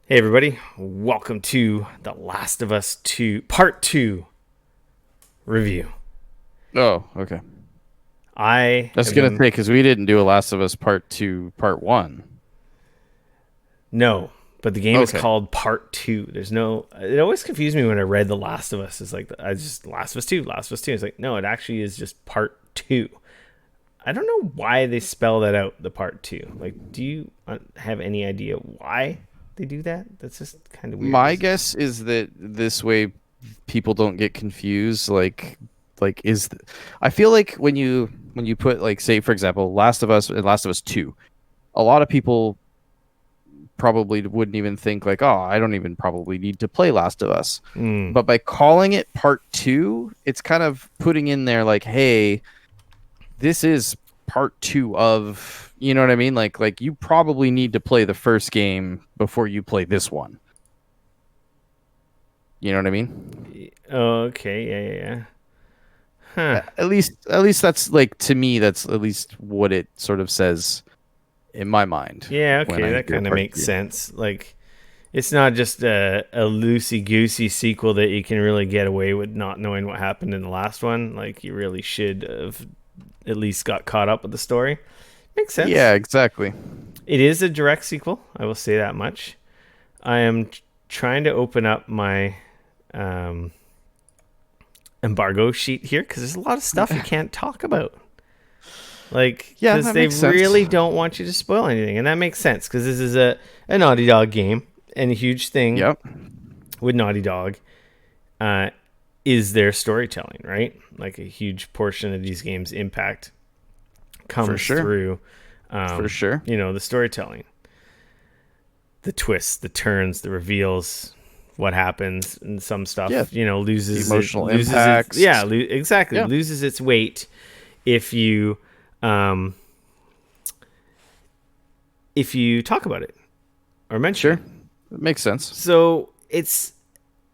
Hey everybody, welcome to The Last of Us 2 Part 2 review. Oh, okay. I That's have gonna been say because we didn't do a Last of Us Part Two, Part One. no, but the game is Okay. called Part 2. There's no it always confused me when I read The Last of Us. It's like I just Last of Us 2, Last of Us 2. It's like no, it actually is just Part 2. I don't know why they spell that out, the Part 2. Like do you have any idea why they do that? That's just kind of weird. My guess is that this way people don't get confused. I feel like when you put like say for example Last of Us and Last of Us Two, a lot of people probably wouldn't even think like, oh, I don't even probably need to play Last of Us. Mm, But by calling it Part Two, it's kind of putting in there like, hey, this is part two of, you know what I mean? Like you probably need to play the first game before you play this one. You know what I mean? okay, yeah. Huh. At least that's like to me that's at least what it sort of says in my mind Yeah, when okay, I that hear kind of part makes two. sense. Like it's not just a loosey goosey sequel that you can really get away with not knowing what happened in the last one. Like you really should have at least got caught up with the story. Makes sense. Yeah, exactly. It is a direct sequel. I will say that much. I am trying to open up my um, embargo sheet here because there's a lot of stuff you can't talk about. Like, Yeah, because that they makes sense. really don't want you to spoil anything, and that makes sense because this is a Naughty Dog game, and a huge thing Yep, with Naughty Dog uh, is their storytelling, right? Like a huge portion of these games' impact for comes sure. through, For sure. the storytelling, the twists, the turns, the reveals, what happens, and some Yeah, stuff, the loses it, emotional loses its, impacts. exactly, Yeah, loses its weight if you, um, if you talk about it or mention sure. it. It makes sense. So it's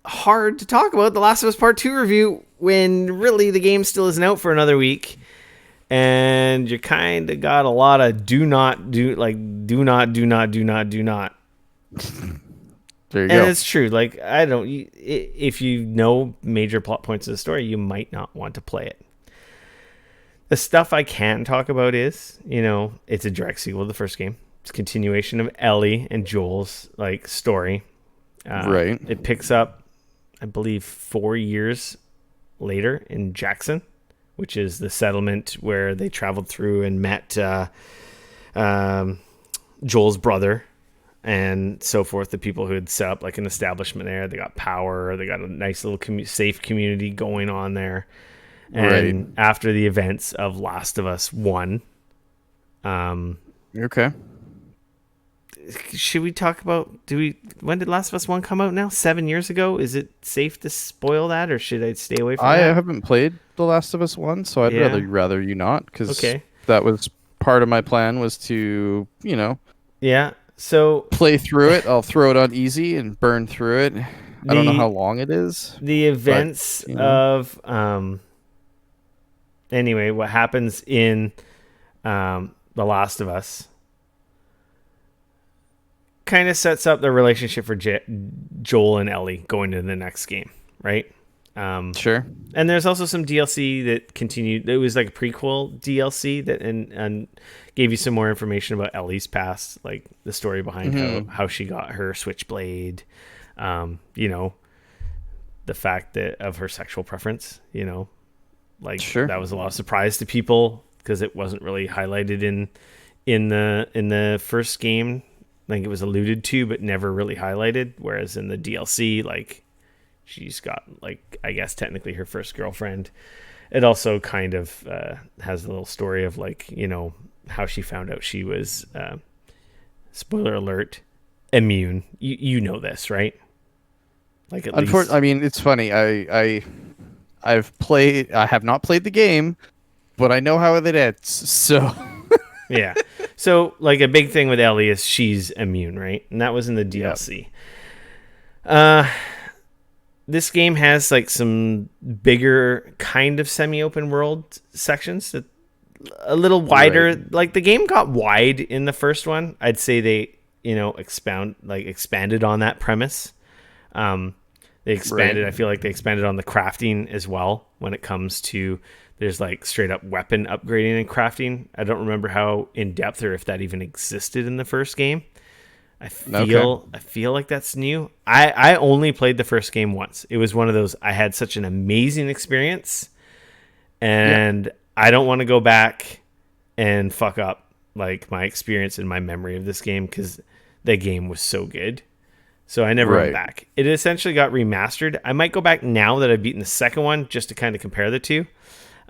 hard to talk about The Last of Us Part 2 review when really the game still isn't out for another week. And you kind of got a lot of do not, do, like, do not, do not, do not, do not. There you And go. it's true. Like, I don't, if you know major plot points of the story, you might not want to play it. The stuff I can talk about is, it's a direct sequel to the first game. It's a continuation of Ellie and Joel's, like, story. Right. It picks up, I believe, 4 years later in Jackson, which is the settlement where they traveled through and met um, Joel's brother and so forth. The people who had set up like an establishment there, they got power, they got a nice little safe community going on there. Right. And after the events of Last of Us 1, um, Okay. should we talk about when did Last of Us 1 come out now? 7 years ago? Is it safe to spoil that or should I stay away from I that? haven't played The Last of Us one, so I'd Yeah. rather you not, because Okay. that was part of my plan was to, Yeah. So play through it. I'll throw it on easy and burn through it. I don't know how the long it is, the but events of anyway, what happens in The Last of Us kind of sets up the relationship for Joel and Ellie going into the next game, right? Um, sure. and there's also some DLC that continued. It was like a prequel DLC that and gave you some more information about Ellie's past, like the story behind Hmm. how she got her switchblade. You know, the fact that of her sexual preference. Like Sure. that was a lot of surprise to people because it wasn't really highlighted in the first game. Like it was alluded to, but never really highlighted. Whereas in the DLC, like she's got like I guess technically her first girlfriend. It also kind of has a little story of like how she found out she was spoiler alert immune. You know this, right? Like at Unfortunately, least I mean, it's funny. I have not played the game, but I know how it ends. So, yeah. So like a big thing with Ellie is she's immune, right? And that was in the yeah. DLC. Uh this game has like some bigger kind of semi-open world sections that a little Right. wider. Like the game got wide in the first one. I'd say they expanded on that premise. They Right. expanded. I feel like they expanded on the crafting as well when it comes to there's like straight up weapon upgrading and crafting. I don't remember how in depth or if that even existed in the first game. Okay. I feel like that's new. I only played the first game once. It was one of those I had such an amazing experience Yeah. and I don't want to go back and fuck up like my experience and my memory of this game cuz the game was so good. So I never went Right. back. It essentially got remastered. I might go back now that I've beaten the second one just to kind of compare the two.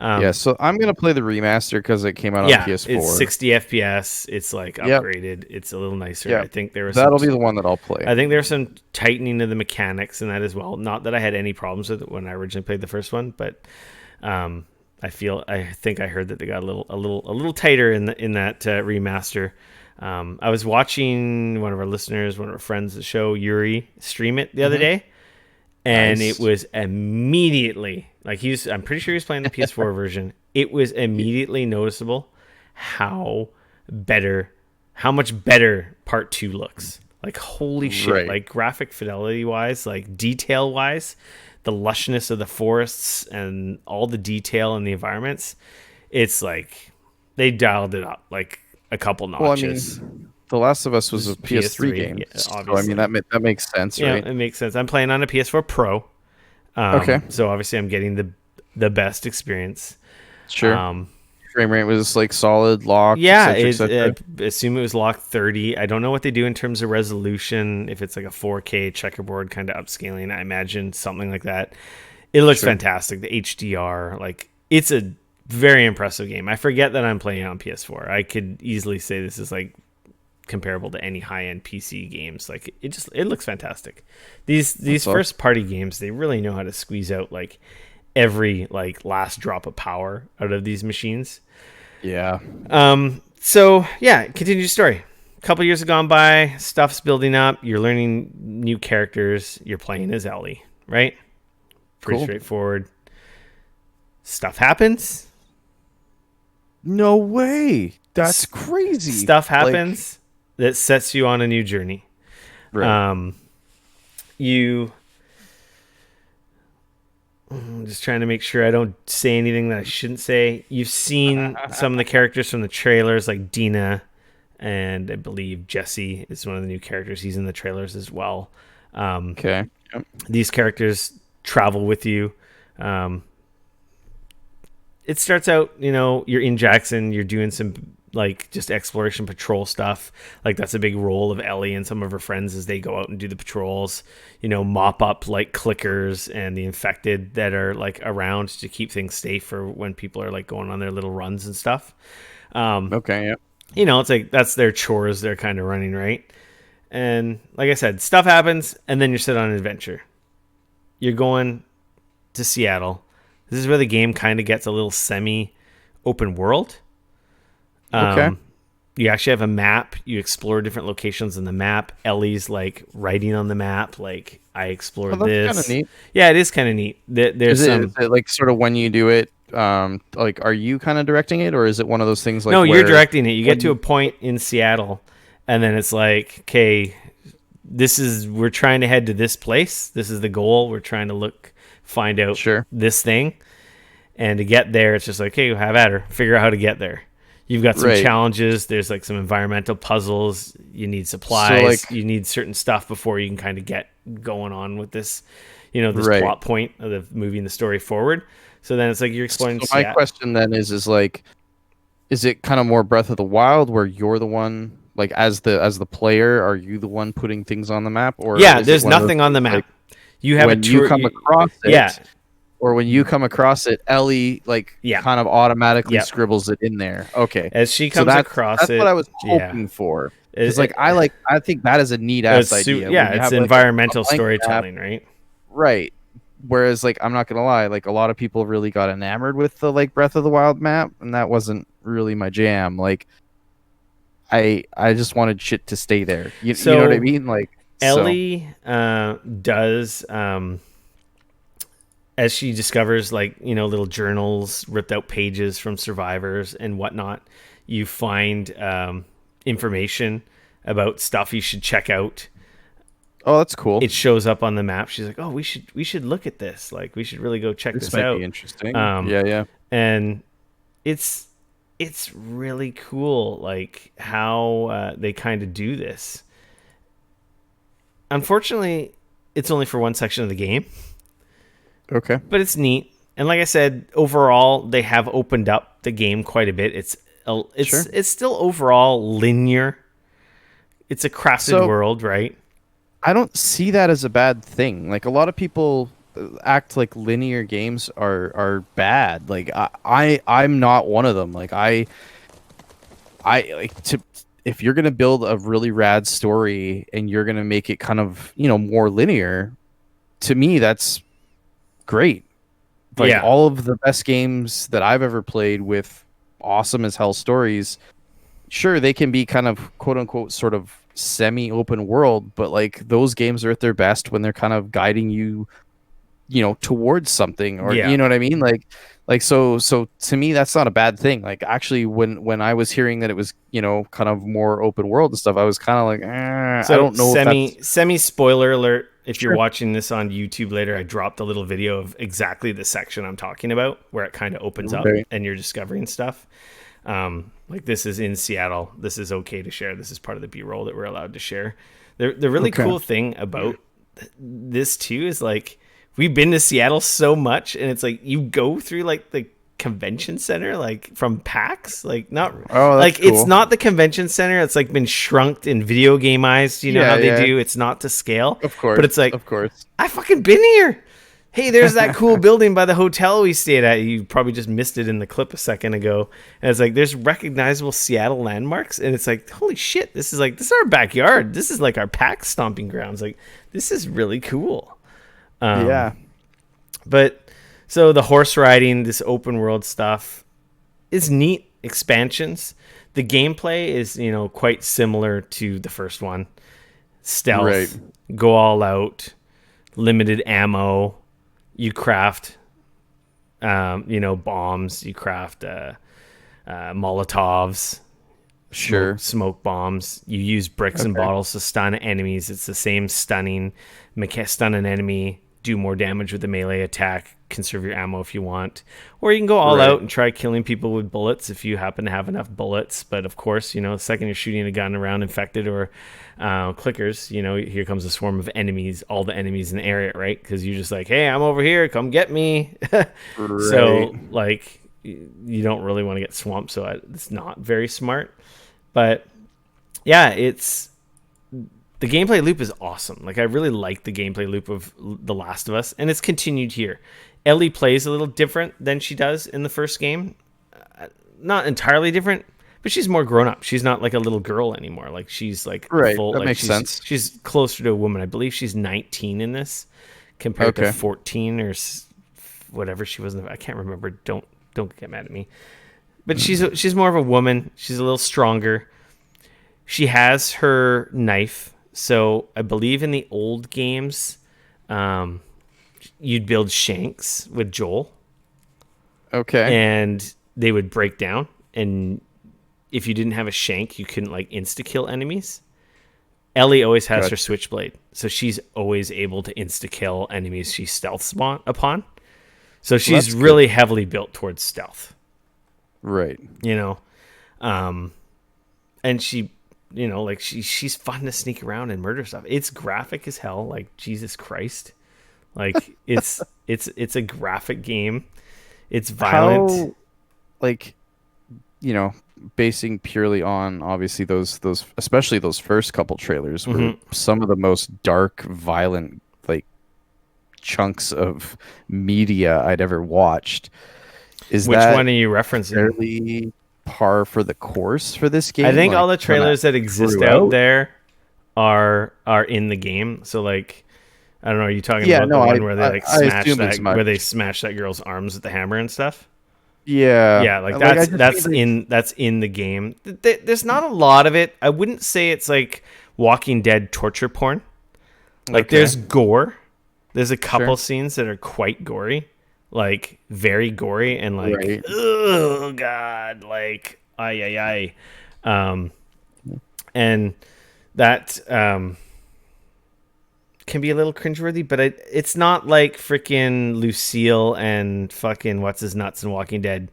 Yeah. Um, So I'm gonna play the remaster because it came out on yeah, it's PS4. 60 FPS. It's like Yep. upgraded. It's a little nicer. Yep. I think there was some. That'll be the one that I'll play. I think there's some tightening of the mechanics in that as well. Not that I had any problems with it when I originally played the first one, but um, I think I heard that they got a little tighter in that remaster. I was watching one of our listeners, one of our friends, the show Yuri stream it the other Hmm. day, and it Nice. was immediately like I'm pretty sure he's playing the PS4 version. It was immediately noticeable how better how much better part 2 looks. Like holy shit, Right. like graphic fidelity wise, like detail wise, the lushness of the forests and all the detail in the environments, it's like they dialed it up like a couple Well, I notches. mean, The Last of Us was This a is PS3 PS3, game, yeah, so I mean obviously. that makes sense, Yeah, right? it makes sense. I'm playing on a PS4 Pro, Okay. so obviously I'm getting the best experience. Sure. Um, Frame rate was like solid, locked, yeah, etc., etc. I assume it was locked 30. I don't know what they do in terms of resolution. If it's like a 4K checkerboard kind of upscaling, I imagine something like that. It looks Sure. fantastic. The HDR, like it's a very impressive game. I forget that I'm playing on PS4. I could easily say this is like comparable to any high-end PC games. Like it looks fantastic. These That's all. first party games, they really know how to squeeze out like every like last drop of power out of these machines. Yeah. So yeah, continue the story. A couple years have gone by, stuff's building up, you're learning new characters, you're playing as Ellie, right? Pretty Cool. straightforward. Stuff happens. No way. That's crazy. Stuff Like, happens that sets you on a new journey. right. Um, you. I'm just trying to make sure I don't say anything that I shouldn't say. You've seen some of the characters from the trailers, like Dina, and I believe Jesse is one of the new characters. He's in the trailers as well. Okay. Yep. These characters travel with you. Um, it starts out, you're in Jackson, you're doing some like just exploration patrol stuff. Like that's a big role of Ellie and some of her friends as they go out and do the patrols, mop up like clickers and the infected that are like around to keep things safe for when people are like going on their little runs and stuff. Okay. Yeah. It's like that's their chores they're kind of running, right? And like I said, stuff happens and then you're set on an adventure. You're going to Seattle. This is where the game kind of gets a little semi open world. Okay. You actually have a map. You explore different locations in the map. Ellie's like writing on the map, like I Oh, explored that's kind of this. neat. Yeah, it is kind of neat. There's Is some. it like sort of when you do it, like are you kind of directing it, or is it one of those things like No, you're where directing it. You get when to a you point in Seattle, and then it's like, okay, we're trying to head to this place. This is the goal. We're trying to find out sure, this thing, and to get there, it's just like, hey, have at her. Figure out how to get there. You've got some right? challenges. There's like some environmental puzzles. You need So supplies. like You need certain stuff before you can kind of get going on with this, this right. plot point of the moving the story forward. So then it's like you're So exploring my Seattle. question then is like, is it kind of more Breath of the Wild where you're the one like as the player, are you the one putting things on the map, or Yeah, is it there's one of those nothing on things the map. like You have a when you tour. come across Yeah, it, or when you come across it, Ellie like yeah, kind of automatically yeah. scribbles it in there. Okay. As she So comes across that's what I it, was yeah. hoping for. Because It, like I think that is a neat ass idea when you it's have like a environmental blank map, storytelling, right? right? Whereas like I'm not gonna lie, like a lot of people really got enamored with the like Breath of the Wild map, and that wasn't really my jam. Like I just wanted shit to stay there. You know what I So mean? Like so Ellie does as she discovers like little journals, ripped out pages from survivors and whatnot. You find information about stuff you should check out. Oh, that's cool. It shows up on the map. She's like, "Oh, we should look at this. Like, we should really go check This this might be out." interesting. Um, Yeah, yeah. and it's it's really cool, like how they kind of do this. Unfortunately, it's only for one section of the game, Okay. but it's neat. And like I said, overall, they have opened up the game quite a bit. Sure. It's still overall linear. It's a crafted So world, right? I don't see that as a bad thing. Like a lot of people act like linear games are bad. Like I'm not one of them. Like I like to if you're gonna build a really rad story and you're gonna make it kind of more linear, to me that's great. Like Yeah. all of the best games that I've ever played with awesome as hell stories, sure they can be kind of quote unquote sort of semi open world, but like those games are at their best when they're kind of guiding you towards something, or Yeah. you know what I mean, like so to me that's not a bad thing. Like actually when I was hearing that it was kind of more open world and stuff, I was kind of like I So don't know if that's semi spoiler alert. If you're sure. watching this on YouTube later, I dropped a little video of exactly the section I'm talking about, where it kind of opens up Okay. and you're discovering stuff. Like this is in Seattle. This is okay to share. This is part of the B-roll that we're allowed to share. The really Okay. cool thing about this too is like we've been to Seattle so much, and it's like you go through like the convention center, like from PAX, like not Oh, that's like it's cool. not the convention center. It's like been shrunk in video gameized. You know Yeah, how they yeah, do. It's not to scale, of but it's course, like of course. I fucking been here. Hey, there's that cool building by the hotel we stayed at. You probably just missed it in the clip a second ago. And it's like there's recognizable Seattle landmarks, and it's like holy shit, this is our backyard. This is like our PAX stomping grounds. Like this is really cool. Yeah. But so the horse riding, this open world stuff is neat expansions. The gameplay is, quite similar to the first one. Right. Stealth, go all out, limited ammo. You craft, bombs. You craft Molotovs, Sure. smoke bombs. You use bricks and Okay. bottles to stun enemies. It's the same stunning. Stun an enemy, do more damage with the melee attack, conserve your ammo if you want. Or you can go all Right. out and try killing people with bullets if you happen to have enough bullets. But of course, the second you're shooting a gun around infected or clickers, here comes a swarm of enemies, all the enemies in the area, right? Because you're just like, hey, I'm over here, come get me. Right. So, like, you don't really want to get swamped, so it's not very smart. But yeah, the gameplay loop is awesome. Like I really like the gameplay loop of The Last of Us, and it's continued here. Ellie plays a little different than she does in the first game. Not entirely different, but she's more grown up. She's not like a little girl anymore. Like she's like Right. full. That Like makes sense. she's closer to a woman. I believe she's 19 in this, compared to Okay. 14 or whatever she was. I can't remember. Don't get mad at me. But she's more of a woman. She's a little stronger. She has her knife. So I believe in the old games, you'd build shanks with Joel, Okay. and they would break down. And if you didn't have a shank, you couldn't like insta kill enemies. Ellie always has her Gotcha. switchblade, so she's always able to insta kill enemies she stealth spawn upon. So Well, she's that's really good. heavily built towards stealth. Right. You know, um, and she like she's fun to sneak around and murder stuff. It's graphic as hell, like Jesus Christ. Like it's a graphic game. It's violent. How, like, basing purely on obviously those especially those first couple trailers were Hmm. some of the most dark, violent, like chunks of media I'd ever watched. Is Which that one are you referencing? fairly par for the course for this I game? think all Like the kind of trailers that exist out throughout? there are in the game. So like I don't know, are you talking Yeah, about the no, one where they like I assumed as much. smash that girl's arms with the hammer and stuff? Yeah, Yeah, like like I that's just mean like that's in the game. There's not a lot of it. I wouldn't say it's like Walking Dead torture porn. Like okay, there's gore. There's a couple sure, scenes that are quite gory, like very gory and like right, oh god, like ay ay ay, um, and that can be a little cringeworthy, but it's not like freaking Lucille and fucking what's his nuts in Walking Dead.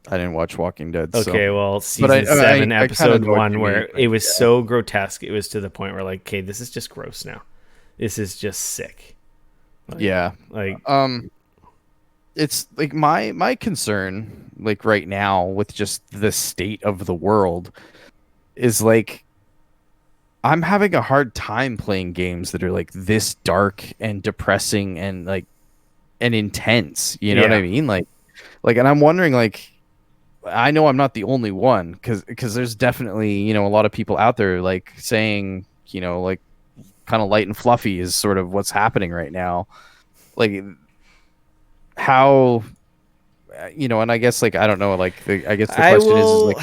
I didn't watch Walking Dead, so Okay, well, but season seven, I kind of episode know what one, you mean. where it Like, was yeah, so grotesque, it was to the point where like, okay, this is just gross now. This is just sick. Like, yeah. like, Um, it's like my concern, like right now, with just the state of the world, is like I'm having a hard time playing games that are like this dark and depressing and like and intense. You know what I yeah, mean? Like, and I'm wondering, like, I know I'm not the only one because there's definitely, a lot of people out there like saying, like kind of light and fluffy is sort of what's happening right now. Like how, and I guess like I don't know, like I guess the I question is will. like,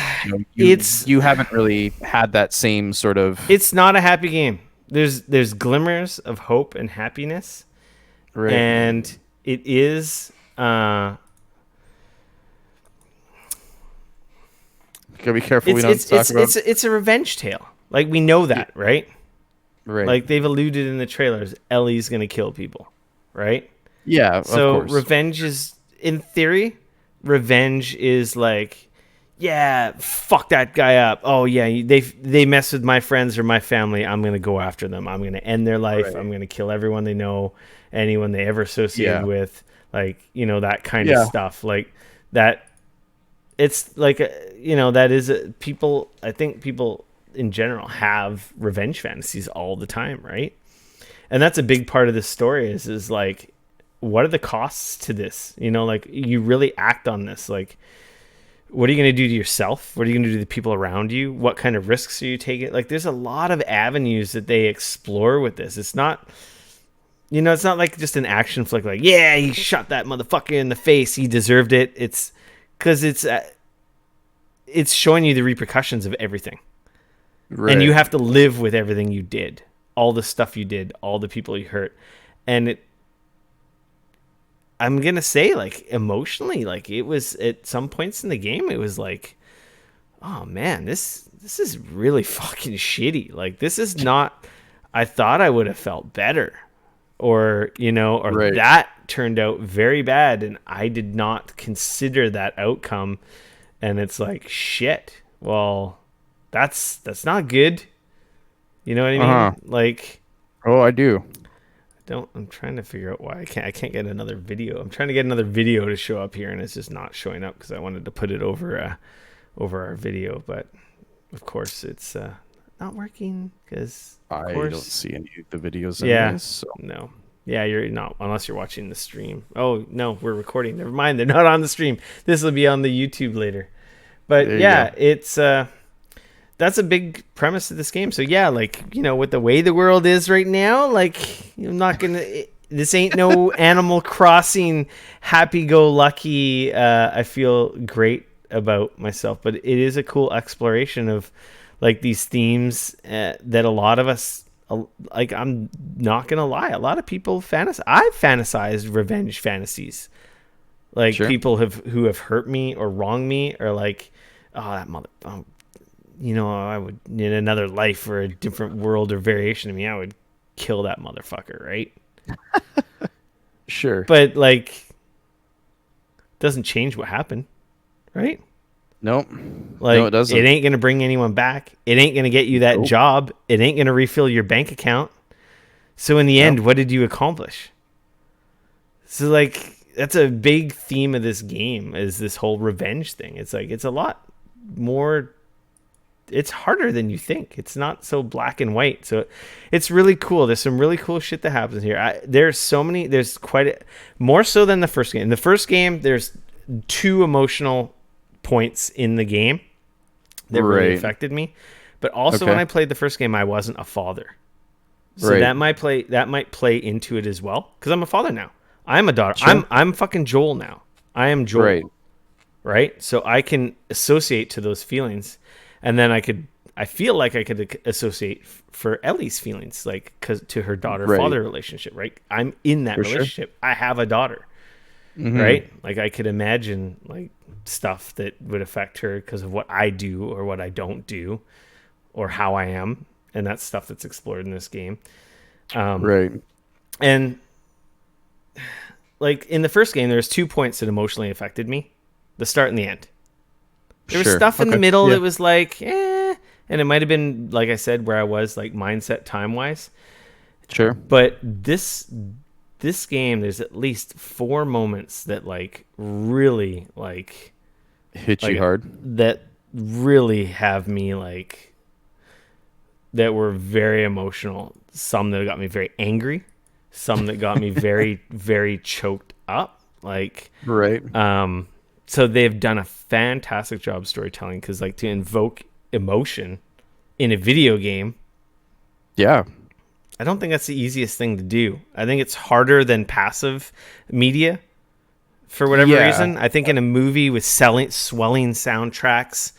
It's you haven't really had that same sort of it's not a happy game. There's glimmers of hope and happiness, right. and it is. Gotta be careful we It's don't it's talk it's about it's it's a revenge tale. Like we know yeah, that, right? right. Like they've alluded in the trailers, Ellie's gonna kill people, right? Yeah, of So course. revenge is, in theory, revenge is like, yeah, fuck that guy up. Oh yeah, they mess with my friends or my family. I'm gonna go after them. I'm gonna end their life. Right. I'm gonna kill everyone they know, anyone they ever associated Yeah. with. Like that kind of Yeah. stuff. Like that. It's like that is people. I think people in general have revenge fantasies all the time, right? And that's a big part of the story is like, what are the costs to this? Like you really act on this. Like, what are you going to do to yourself? What are you going to do to the people around you? What kind of risks are you taking? Like, there's a lot of avenues that they explore with this. It's not, it's not like just an action flick. Like, yeah, he shot that motherfucker in the face. He deserved it. It's because it's showing you the repercussions of everything, and you Right. have to live with everything you did, all the stuff you did, all the people you hurt, and I'm gonna say, like, emotionally, like, it was at some points in the game, it was like, oh man, this is really fucking shitty. Like, this is not. I thought I would have felt better, or Right. that turned out very bad, and I did not consider that outcome. And it's like, shit. Well, that's not good. You know what I mean? Uh-huh. Like, Oh, I do. I'm trying to figure out why I can't get another video. I'm trying to get another video to show up here, and it's just not showing up because I wanted to put it over our video, but of course it's not working because of I don't course, see any of the videos yeah, anyways. So no, yeah, you're not unless you're watching the stream. Oh no, we're recording. Never mind, they're not on the stream. This will be on the YouTube later. But there you go. yeah, it's that's a big premise of this game. So yeah, like, with the way the world is right now, like, I'm not gonna. This ain't no Animal Crossing happy-go-lucky. I feel great about myself, but it is a cool exploration of like these themes that a lot of us. Like, I'm not gonna lie, a lot of people fantasize. I've fantasized revenge fantasies. Like, Sure. people who have hurt me or wronged me, or like, oh, that mother. Oh, I would, in another life or a different world or variation of me, I would kill that motherfucker, right? Sure. But like, doesn't change what happened, right? Nope. No, it Like, it doesn't. ain't gonna bring anyone back. It ain't gonna get you that Nope. job. It ain't gonna refill your bank account. So in the Nope. end, what did you accomplish? So like, that's a big theme of this game, is this whole revenge thing. It's like, it's a lot more. It's harder than you think. It's not so black and white. So it's really cool. There's some really cool shit that happens here. There's so many. There's more so than the first game. In the first game, there's two emotional points in the game that really Right. affected me. But also, when Okay. I played the first game, I wasn't a father, so Right. that might play into it as well. Because I'm a father now. I'm a daughter. Sure. I'm fucking Joel now. I am Right. Joel, right? So I can associate to those feelings, and then I feel like I could associate for Ellie's feelings, like, cause to her daughter Right. father relationship, right? I'm in that For sure. relationship. I have a daughter, Mm-hmm. right? Like, I could imagine like stuff that would affect her because of what I do or what I don't do or how I am, and that's stuff that's explored in this game. Um, Right. and like in the first game, there's 2 points that emotionally affected me: the start and the end. There was Sure. stuff in the Okay. middle Yeah. that was like, and it might have been like I said where I was like mindset time wise. Sure. But this game, there's at least 4 moments that like really Hit you like hard. that really have me like that were very emotional. Some that got me very angry, some that got me very very choked up. Like Right. so they've done a fantastic job storytelling because like to invoke emotion in a video game, Yeah. I don't think that's the easiest thing to do. I think it's harder than passive media for whatever Yeah. reason. I think in a movie with swelling soundtracks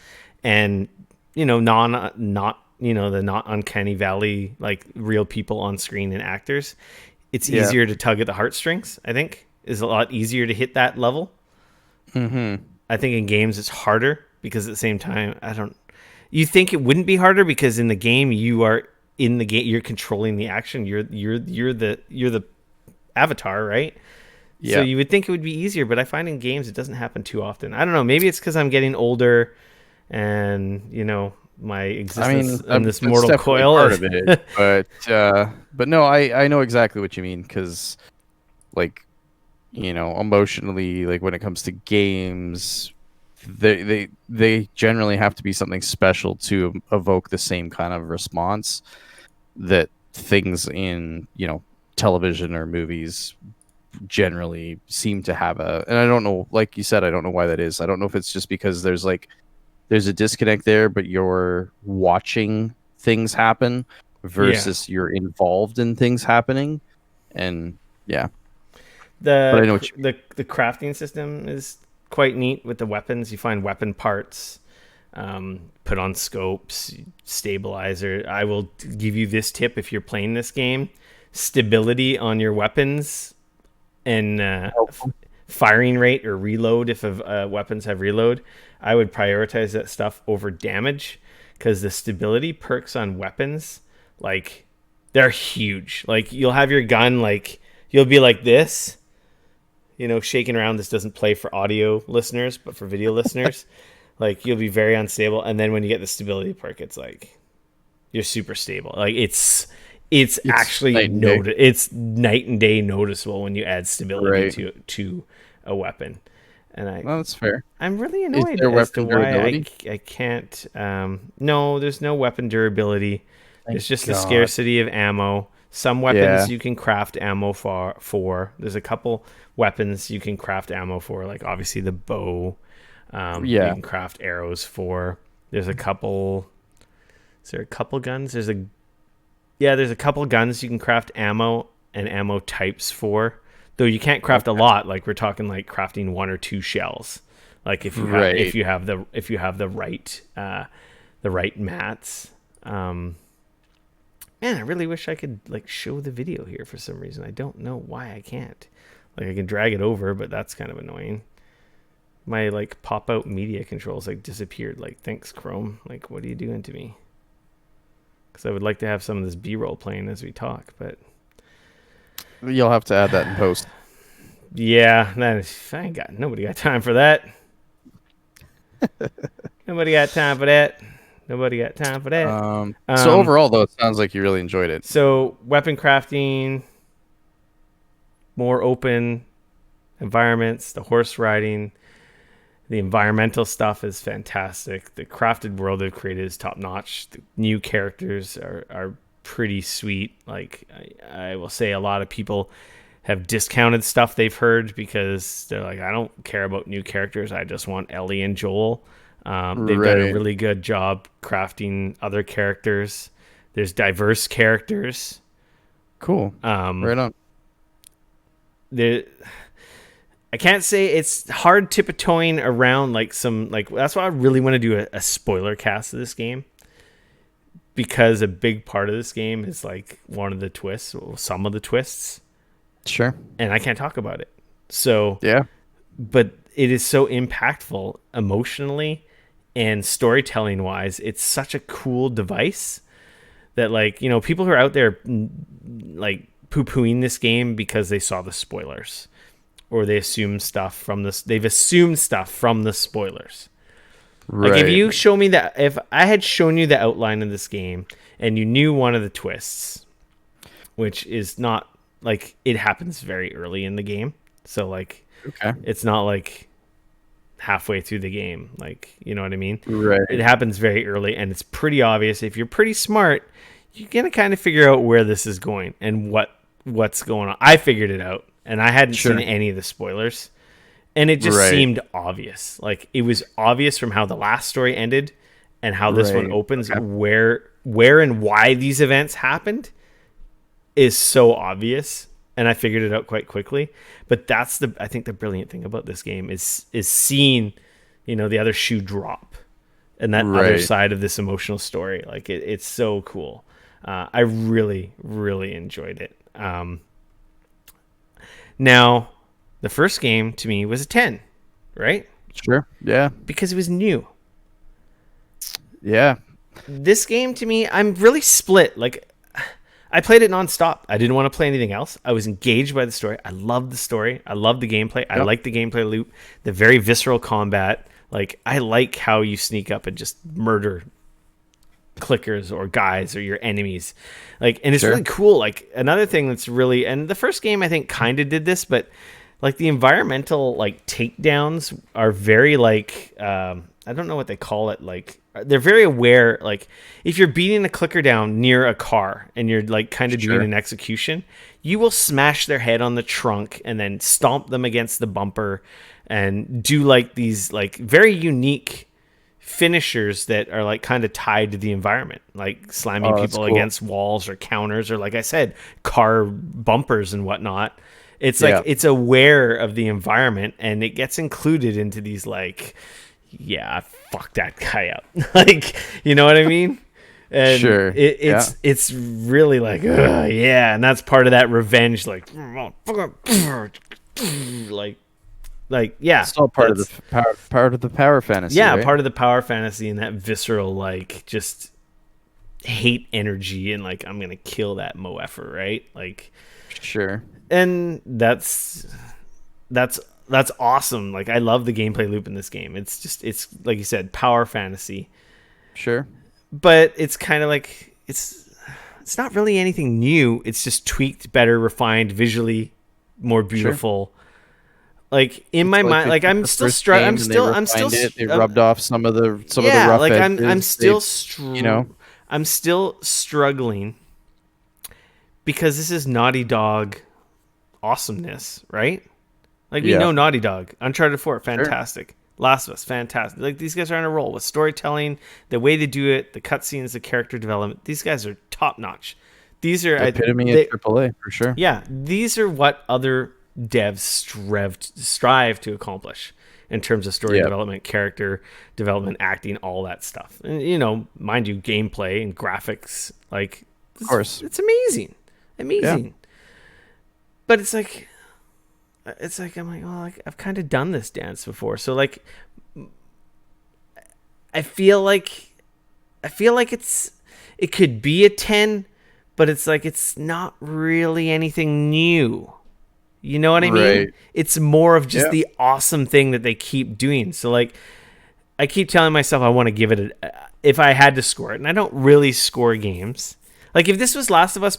and not the not uncanny valley like real people on screen and actors, it's Yeah. easier to tug at the heartstrings. I think is a lot easier to hit that level. Mm-hmm. I think in games it's harder because at the same time, I don't. You think it wouldn't be harder because in the game you are in the game, you're controlling the action. You're the avatar, right? So Yeah. you would think it would be easier, but I find in games it doesn't happen too often. I don't know. Maybe it's because I'm getting older, and my I existence mean, in this that's mortal definitely coil part is. of it, but no, I know exactly what you mean because, like, emotionally, like when it comes to games, they generally have to be something special to evoke the same kind of response that things in television or movies generally seem to have and I don't know, like you said, I don't know why that is. I don't know if it's just because there's a disconnect there, but you're watching things happen Yeah. versus you're involved in things happening. And yeah, but I The know what you the crafting system is quite neat with the weapons. You find weapon parts, put on scopes, stabilizer. I will give you this tip if you're playing this game: stability on your weapons and mean. firing rate or reload if weapons have reload. I would prioritize that stuff over damage because the stability perks on weapons, like they're huge. Like you'll have your gun like you'll be like this, shaking around. This doesn't play for audio listeners, but for video listeners, like you'll be very unstable. And then when you get the stability perk, it's like you're super stable. Like it's It's actually night and day. it's night and day noticeable when you add stability Right. to a weapon. And Well, that's fair. I'm really Is annoyed there as to weapon why durability? I can't. No, there's no weapon durability. Thank There's just a God. scarcity of ammo. Some Yeah. weapons you can craft ammo for. There's a couple weapons you can craft ammo for, like obviously the bow. You Yeah. can craft arrows for. There's a couple. Is there a couple guns? There's a couple guns you can craft ammo and ammo types for. Though you can't craft a Okay. lot. Like we're talking like crafting one or two shells. Like Right. if you have the right mats. Man, I really wish I could like show the video here for some reason. I don't know why I can't. Like I can drag it over, but that's kind of annoying. My like pop out media controls like disappeared. Like thanks Chrome. Like what are you doing to me? Because I would like to have some of this B-roll playing as we talk, but You'll have to add that in post. yeah, I ain't got nobody got time for that. Nobody got time for that. Nobody got time for that. So Um, overall, though, it sounds like you really enjoyed it. so weapon crafting, more open environments, the horse riding, the environmental stuff is fantastic. The crafted world they've created is top notch. The new characters are pretty sweet. Like I will say, a lot of people have discounted stuff they've heard because they're like, I don't care about new characters. I just want Ellie and Joel. They've done a Right. really good job crafting other characters. There's diverse characters. Cool. Um, Right on. there, I can't say it's hard tiptoeing around like some like that's why I really want to do a spoiler cast of this game because a big part of this game is like one of the twists, or some of the twists, Sure. and I can't talk about it. So, Yeah. but it is so impactful emotionally and storytelling wise. It's such a cool device that like, you know, people who are out there like poo-pooing this game because they saw the spoilers or they assume stuff from this. They've assumed stuff from the spoilers. Like if Right. you show me that, if I had shown you the outline of this game and you knew one of the twists, which is not like it happens very early in the game. So like Okay. it's not like halfway through the game. Like, you know what I mean? It Right. happens very early and it's pretty obvious. If you're pretty smart, you're going to kind of figure out where this is going and what's going on. I figured it out and I hadn't Sure. seen any of the spoilers. And it just Right. seemed obvious. Like it was obvious from how the last story ended and how this one Right. opens, Okay. where and why these events happened is so obvious, and I figured it out quite quickly. But that's the I think the brilliant thing about this game is seeing, you know, the other shoe drop and that other Right. side of this emotional story. Like it's so cool. I really really enjoyed it. Now, the first game to me was a 10, right? Sure. Yeah. Because it was new. Yeah. This game to me, I'm really split. Like I played it nonstop. I didn't want to play anything else. I was engaged by the story. I loved the story. I loved the gameplay. I Yep. like the gameplay loop, the very visceral combat. Like I like how you sneak up and just murder clickers or guys or your enemies. Like, and it's Sure. really cool. Like another thing that's really, and the first game I think kind of did this, but like the environmental like takedowns are very like I don't know what they call it. Like they're very aware. Like if you're beating a clicker down near a car and you're like kind of doing Sure. an execution, you will smash their head on the trunk and then stomp them against the bumper and do like these like very unique finishers that are like kind of tied to the environment, like slamming Oh, that's people cool. against walls or counters or like I said, car bumpers and whatnot. It's like Yeah. it's aware of the environment and it gets included into these like, yeah, fuck that guy up. Like, you know what I mean? And Sure. it's really like, ugh, yeah, and that's part of that revenge, like, like yeah, It's all part of the that's- power fantasy. yeah, Right? part of the power fantasy and that visceral like just hate energy and like I'm gonna kill that moeffer, right? Like, Sure. and that's awesome. Like I love the gameplay loop in this game. It's just it's like you said, power fantasy, Sure. but it's kind of like it's not really anything new. It's just tweaked, better, refined, visually more beautiful. Like in my Like mind, they like took I'm the still first game and they I'm still refined it. They I'm- rubbed off some of the yeah, rough like edges. I'm still you know. I'm still struggling because this is Naughty Dog awesomeness, right? Like we Yeah. know Naughty Dog, Uncharted 4, fantastic. Last of Us, fantastic. Like these guys are on a roll with storytelling, the way they do it, the cutscenes, the character development. These guys are top notch. These are Epitome they, of AAA for sure. yeah, these are what other devs strive to accomplish in terms of story Yeah. development, character development, acting, all that stuff. And you know, mind you, gameplay and graphics, like Of course. it's amazing, amazing. But it's like I'm like, well, like, I've kind of done this dance before, so like I feel like it could be a 10, but it's like it's not really anything new. You know what I mean? Right. It's more of just Yeah. the awesome thing that they keep doing. So like I keep telling myself I want to give it if I had to score it, and I don't really score games. Like if this was Last of Us,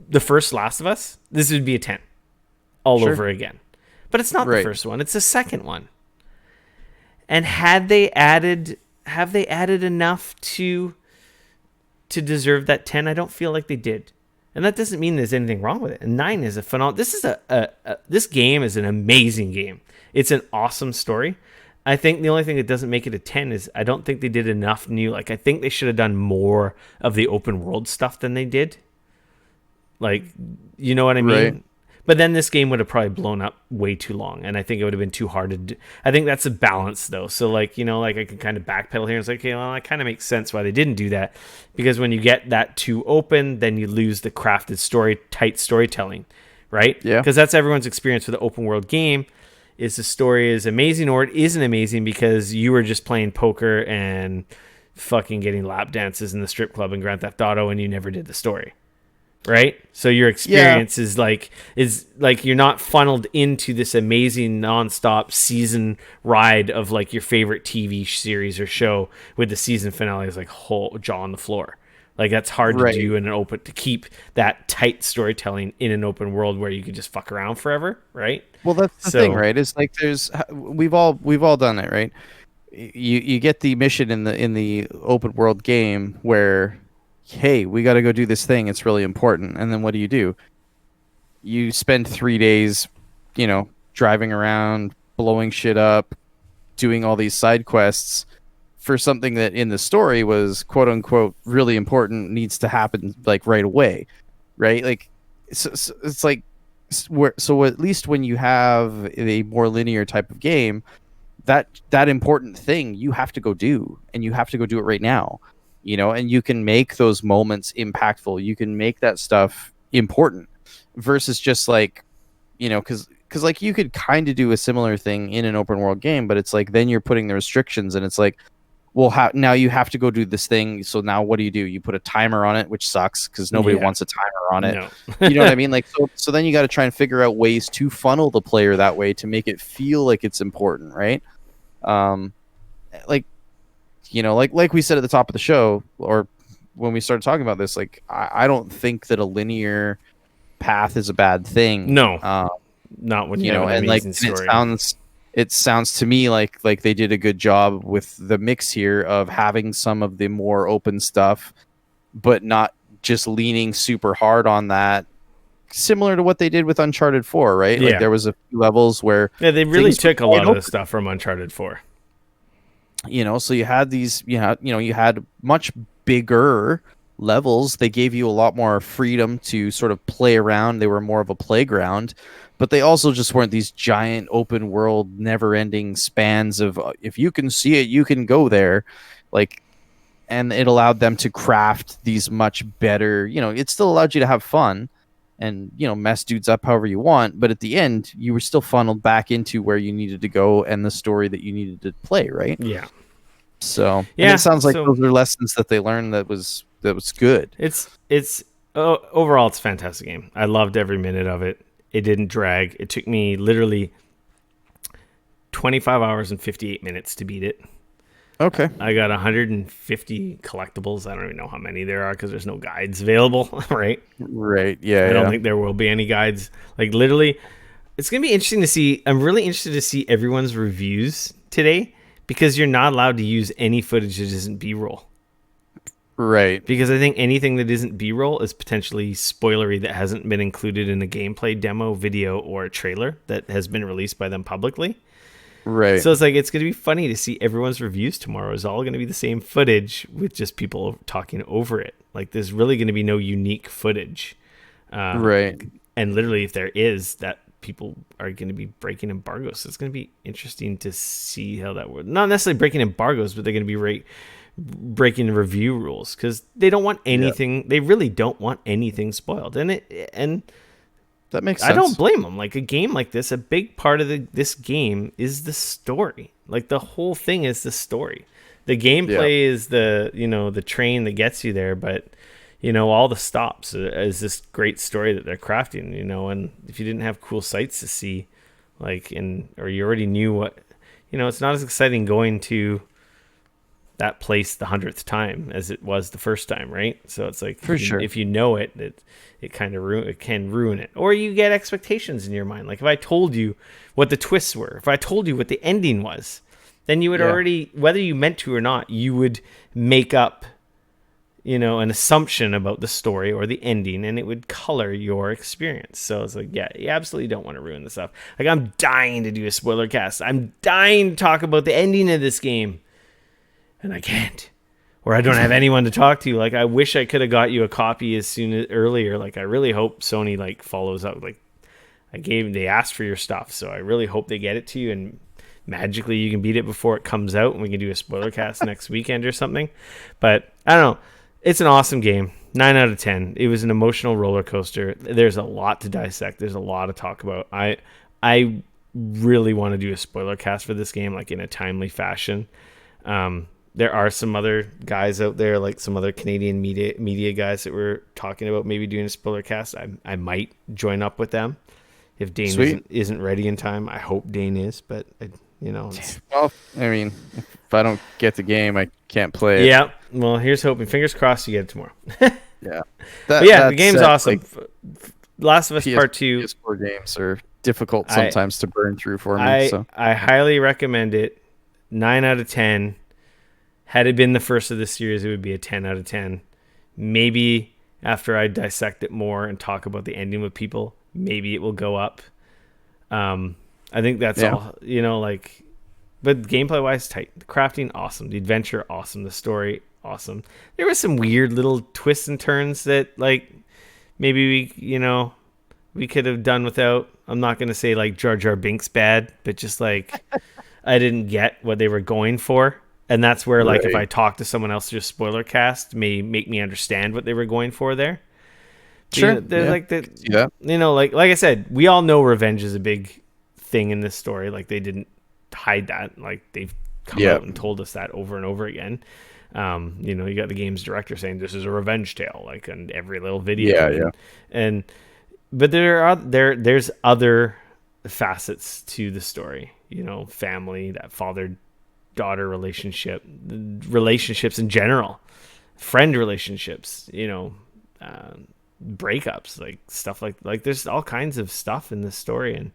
the first Last of Us, this would be a 10 all Sure. over again. But it's not the Right. first one, it's the second one. And have they added enough to deserve that 10? I don't feel like they did. And that doesn't mean there's anything wrong with it. And 9 is a phenomenal. This is this game is an amazing game. It's an awesome story. I think the only thing that doesn't make it a 10 is I don't think they did enough new. Like I think they should have done more of the open world stuff than they did. Like, you know what I mean? Right. But then this game would have probably blown up way too long, and I think it would have been too hard to do. I think that's a balance, though. So, like, you know, like I can kind of backpedal here and say, okay, well, that kind of makes sense why they didn't do that, because when you get that too open, then you lose the crafted tight storytelling, right? Yeah. Because that's everyone's experience with the open world game. Is the story is amazing or it isn't amazing because you were just playing poker and fucking getting lap dances in the strip club in Grand Theft Auto and you never did the story. Right? So your Yeah. experience is like you're not funneled into this amazing nonstop season ride of like your favorite TV series or show with the season finale is like whole jaw on the floor. Like that's hard to Right. do in an open to keep that tight storytelling in an open world where you could just fuck around forever, right? Well, that's the thing, So right? It's like we've all done it, right? You get the mission in the open world game where, hey, we got to go do this thing. It's really important. And then what do? You spend 3 days, driving around, blowing shit up, doing all these side quests for something that in the story was quote unquote really important, needs to happen like right away, right? Like, so it's like, so at least when you have a more linear type of game, that important thing you have to go do, and you have to go do it right now, and you can make those moments impactful. You can make that stuff important versus just like, because like you could kind of do a similar thing in an open world game, but it's like then you're putting the restrictions, and it's like, well, now you have to go do this thing. So now what do? You put a timer on it, which sucks because nobody yeah, wants a timer on it. no. You know what I mean? Like, so then you got to try and figure out ways to funnel the player that way to make it feel like it's important, right? Um, like, like we said at the top of the show, or when we started talking about this, like I don't think that a linear path is a bad thing. No, not when you have an And like, amazing and story. it sounds to me like they did a good job with the mix here of having some of the more open stuff, but not just leaning super hard on that. Similar to what they did with Uncharted 4, right? Like Yeah. there was a few levels where Yeah, they really things were took a wide lot of the open. stuff from Uncharted 4. So you had these, you had much bigger levels. They gave you a lot more freedom to sort of play around. They were more of a playground, but they also just weren't these giant open world, never ending spans of, if you can see it, you can go there. Like, and it allowed them to craft these much better, it still allowed you to have fun and, mess dudes up however you want. But at the end, you were still funneled back into where you needed to go and the story that you needed to play, right? Yeah. So, and Yeah. it sounds like So those are lessons that they learned that was good. it's overall it's a fantastic game. I loved every minute of it. It didn't drag. It took me literally 25 hours and 58 minutes to beat it. Okay. I got 150 collectibles. I don't even know how many there are because there's no guides available, right? Right. Yeah. I don't Yeah. think there will be any guides. Like literally, it's gonna be interesting to see. I'm really interested to see everyone's reviews today because you're not allowed to use any footage that isn't B-roll. Right. Because I think anything that isn't B-roll is potentially spoilery that hasn't been included in a gameplay demo, video, or a trailer that has been released by them publicly. Right. So it's like it's going to be funny to see everyone's reviews tomorrow. It's all going to be the same footage with just people talking over it. Like there's really going to be no unique footage. Right. And literally, if there is, that people are going to be breaking embargoes. So it's going to be interesting to see how that works. Not necessarily breaking embargoes, but they're going to be breaking the review rules because they don't want anything. Yeah. They really don't want anything spoiled. And that makes sense. I don't blame them. Like a game like this, a big part of this game is the story. Like the whole thing is the story. The gameplay is the train that gets you there, but all the stops is this great story that they're crafting. And if you didn't have cool sights to see, or you already knew what, it's not as exciting going to that place the 100th time as it was the first time, right? So it's like sure. If you know it kind of it can ruin it, or you get expectations in your mind. Like if I told you what the twists were, if I told you what the ending was, then you would already, whether you meant to or not, you would make up, an assumption about the story or the ending, and it would color your experience. So it's like, yeah, you absolutely don't want to ruin the stuff. Like I'm dying to do a spoiler cast. I'm dying to talk about the ending of this game. And I can't, or I don't have anyone to talk to. Like I wish I could have got you a copy earlier. Like I really hope Sony follows up. Like they asked for your stuff, so I really hope they get it to you, and magically you can beat it before it comes out, and we can do a spoiler cast next weekend or something. But I don't know. It's an awesome game. 9 out of 10. It was an emotional roller coaster. There's a lot to dissect. There's a lot to talk about. I really want to do a spoiler cast for this game, like in a timely fashion. There are some other guys out there, like some other Canadian media guys that were talking about maybe doing a spoiler cast. I might join up with them if Dane Sweet. isn't ready in time. I hope Dane is, but it's Well, I mean, if I don't get the game, I can't play it. yeah. Well, here's hoping. Fingers crossed you get it tomorrow. Yeah. But yeah, the That game's said, awesome. like Last of Us Part Two. PS4 games are difficult I sometimes to burn through for me. I So I highly recommend it. 9 out of 10. Had it been the first of the series, it would be a 10 out of 10. Maybe after I dissect it more and talk about the ending with people, maybe it will go up. I think that's yeah, all. But gameplay wise, tight. The crafting, awesome. The adventure, awesome. The story, awesome. There were some weird little twists and turns that maybe we could have done without. I'm not gonna say like Jar Jar Binks bad, but just like I didn't get what they were going for. And that's where like if right. I talk to someone else through a spoiler cast may make me understand what they were going for there. But, Sure. they're Yeah. like the See that? like I said, we all know revenge is a big thing in this story. Like they didn't hide that. Like they've come Yeah. out and told us that over and over again. You got the game's director saying this is a revenge tale, like on every little video. Yeah. Yeah. And but there's other facets to the story. Family, that father daughter relationship, relationships in general, friend relationships. Breakups, like stuff like there's all kinds of stuff in this story,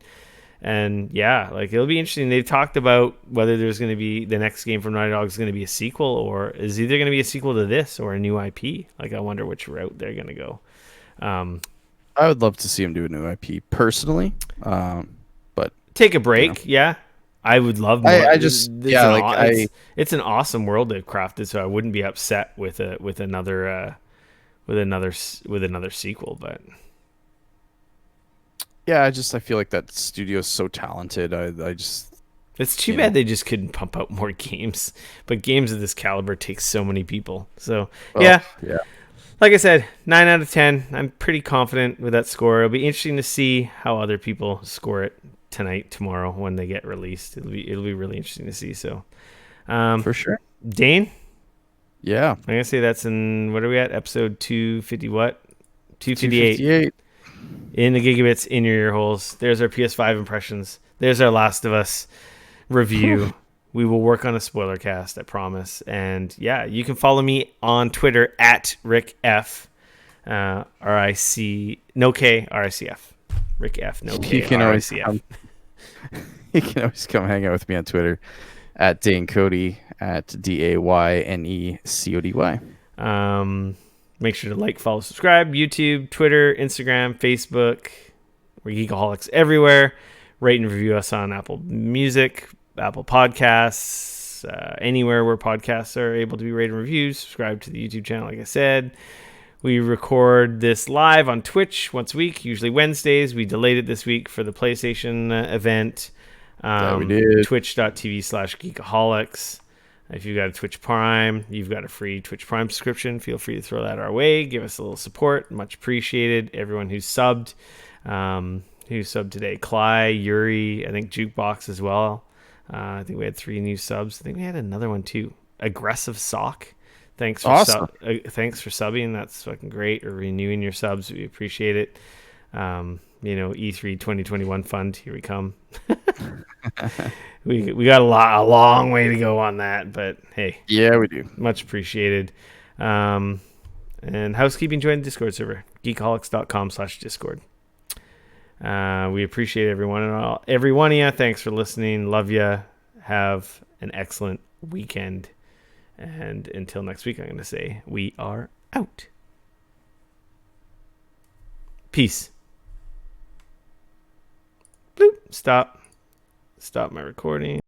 and yeah, like it'll be interesting. They've talked about whether there's going to be the next game from Naughty Dog is going to be a sequel, or is either going to be a sequel to this or a new IP. Like I wonder which route they're going to go. I would love to see him do a new IP personally. But Take a break, yeah. I would love more. I just It's an awesome world they've crafted, so I wouldn't be upset with another sequel, but yeah, I feel like that studio is so talented. I just it's too bad they just couldn't pump out more games. But games of this caliber take so many people. So yeah, yeah. like I said, 9 out of 10. I'm pretty confident with that score. It'll be interesting to see how other people score it tonight, tomorrow when they get released. It'll be really interesting to see. So, For sure. Dane, Yeah. I'm gonna say that's in what are we at? Episode 250 what? 258. 258. In the gigabits, in your ear holes. There's our PS5 impressions. There's our Last of Us review. We will work on a spoiler cast, I promise. And yeah, you can follow me on Twitter at Rick F. RIC no K RICF. Rick F no K You can always RICF. You can always come hang out with me on Twitter at Dane Cody at DAYNECODY. Make sure to like, follow, subscribe. YouTube, Twitter, Instagram, Facebook. We're Geekoholics everywhere. Rate and review us on Apple Music, Apple Podcasts, anywhere where podcasts are able to be rated and reviewed. Subscribe to the YouTube channel, like I said. We record this live on Twitch once a week, usually Wednesdays. We delayed it this week for the PlayStation event. We did. Twitch.tv/Geekoholics. If you've got a Twitch Prime, you've got a free Twitch Prime subscription, feel free to throw that our way. Give us a little support. Much appreciated. Everyone who's subbed. Who subbed today? Cly, Yuri, I think Jukebox as well. I think we had 3 new subs. I think we had another one too. Aggressive Sock. Thanks for Awesome. thanks for subbing. That's fucking great. Or renewing your subs. We appreciate it. E3 2021 fund. Here we come. we got a long way to go on that, but hey, Yeah, we do. much appreciated. And housekeeping, join the Discord server, Geekoholics.com/Discord. We appreciate every one of you. Thanks for listening. Love you. Have an excellent weekend. And until next week, I'm going to say we are out. Peace. Bloop. Stop my recording.